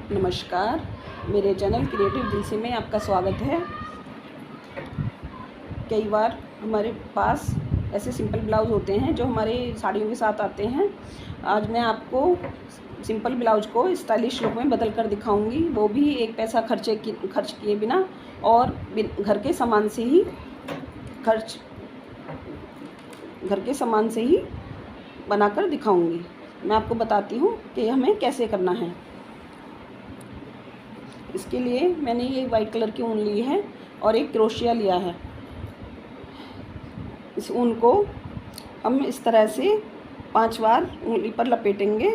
नमस्कार, मेरे channel creative दिल से में आपका स्वागत है। कई बार हमारे पास ऐसे सिंपल ब्लाउज़ होते हैं जो हमारे साड़ियों के साथ आते हैं। आज मैं आपको सिंपल ब्लाउज़ को स्टाइलिश लुक में बदल कर दिखाऊंगी, वो भी एक पैसा खर्च किए बिना और घर के सामान से ही बनाकर दिखाऊंगी। मैं आपको बताती हूँ कि हमें कैसे करना है। इसके लिए मैंने ये वाइट कलर की ऊन ली है और एक क्रोशिया लिया है। इस ऊन को हम इस तरह से 5 बार उंगली पर लपेटेंगे।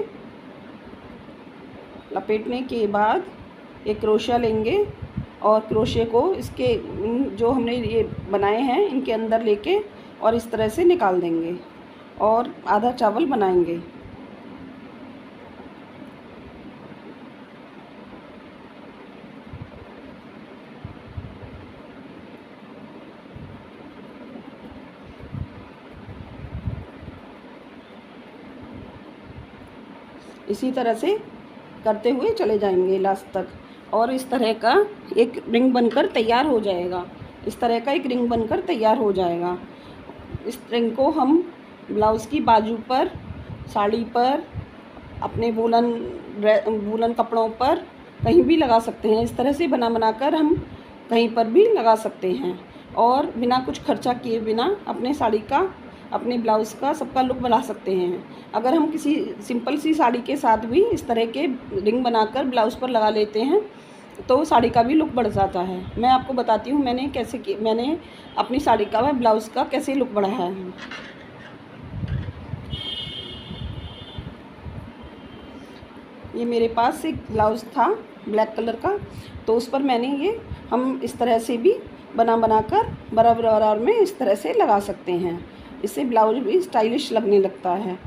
लपेटने के बाद एक क्रोशिया लेंगे और क्रोशिया को इसके जो हमने ये बनाए हैं इनके अंदर लेके और इस तरह से निकाल देंगे और आधा चावल बनाएंगे। इसी तरह से करते हुए चले जाएंगे लास्ट तक और इस तरह का एक रिंग बनकर तैयार हो जाएगा। इस तरह का एक रिंग बनकर तैयार हो जाएगा। इस रिंग को हम ब्लाउज़ की बाजू पर, साड़ी पर, अपने वूलन कपड़ों पर कहीं भी लगा सकते हैं। इस तरह से बनाकर हम कहीं पर भी लगा सकते हैं और बिना कुछ खर्चा किए बिना अपने साड़ी का, अपने ब्लाउज़ का सबका लुक बना सकते हैं। अगर हम किसी सिंपल सी साड़ी के साथ भी इस तरह के रिंग बनाकर ब्लाउज़ पर लगा लेते हैं तो साड़ी का भी लुक बढ़ जाता है। मैं आपको बताती हूँ मैंने अपनी साड़ी का व ब्लाउज़ का कैसे लुक बढ़ाया है। ये मेरे पास एक ब्लाउज़ था ब्लैक कलर का, तो उस पर हम इस तरह से भी बनाकर बराबर में इस तरह से लगा सकते हैं। इससे ब्लाउज भी स्टाइलिश लगने लगता है।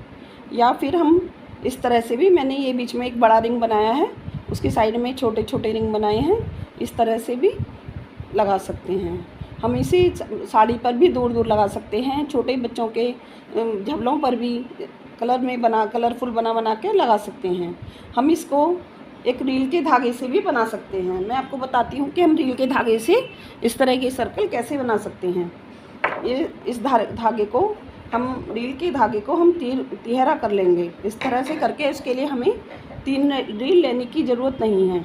या फिर हम इस तरह से भी, मैंने ये बीच में एक बड़ा रिंग बनाया है, उसकी साइड में छोटे छोटे रिंग बनाए हैं, इस तरह से भी लगा सकते हैं। हम इसे साड़ी पर भी दूर दूर लगा सकते हैं। छोटे बच्चों के झबलों पर भी कलरफुल बना के लगा सकते हैं। हम इसको एक रील के धागे से भी बना सकते हैं। मैं आपको बताती हूँ कि हम रील के धागे से इस तरह के सर्कल कैसे बना सकते हैं। इस धागे को रील के धागे को हम तिहरा कर लेंगे। इस तरह से करके इसके लिए हमें 3 रील लेने की ज़रूरत नहीं है।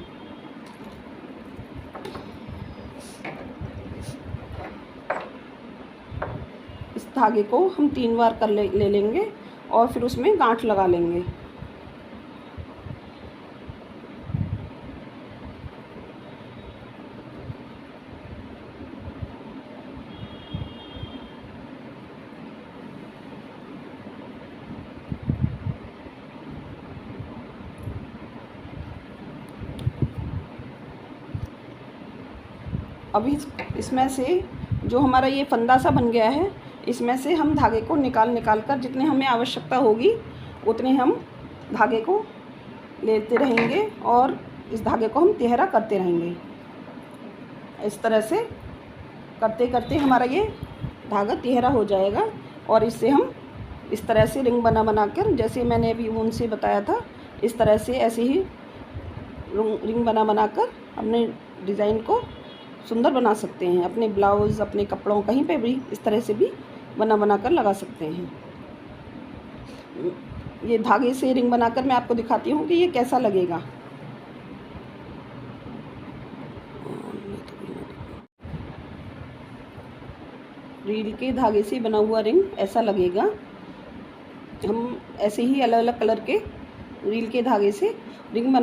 इस धागे को हम 3 बार ले लेंगे और फिर उसमें गांठ लगा लेंगे। अभी इसमें से जो हमारा ये फंदा सा बन गया है, इसमें से हम धागे को निकाल कर जितने हमें आवश्यकता होगी उतने हम धागे को लेते रहेंगे और इस धागे को हम तिहरा करते रहेंगे। इस तरह से करते करते हमारा ये धागा तिहरा हो जाएगा और इससे हम इस तरह से रिंग बनाकर, जैसे मैंने अभी ऊन से बताया था, इस तरह से ऐसे ही रिंग बनाकर अपने डिज़ाइन को सुंदर बना सकते हैं। अपने ब्लाउज़, अपने कपड़ों, कहीं पे भी इस तरह से भी बनाकर लगा सकते हैं। ये धागे से रिंग बनाकर मैं आपको दिखाती हूँ कि ये कैसा लगेगा। रील के धागे से बना हुआ रिंग ऐसा लगेगा। हम ऐसे ही अलग अलग कलर के रील के धागे से रिंग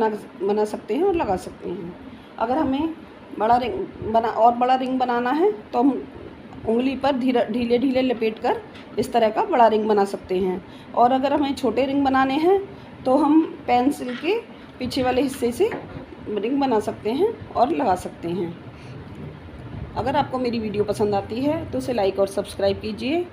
बना सकते हैं और लगा सकते हैं। अगर हमें बड़ा रिंग बनाना है तो हम उंगली पर ढीले लपेट कर इस तरह का बड़ा रिंग बना सकते हैं। और अगर हमें छोटे रिंग बनाने हैं तो हम पेंसिल के पीछे वाले हिस्से से रिंग बना सकते हैं और लगा सकते हैं। अगर आपको मेरी वीडियो पसंद आती है तो उसे लाइक और सब्सक्राइब कीजिए।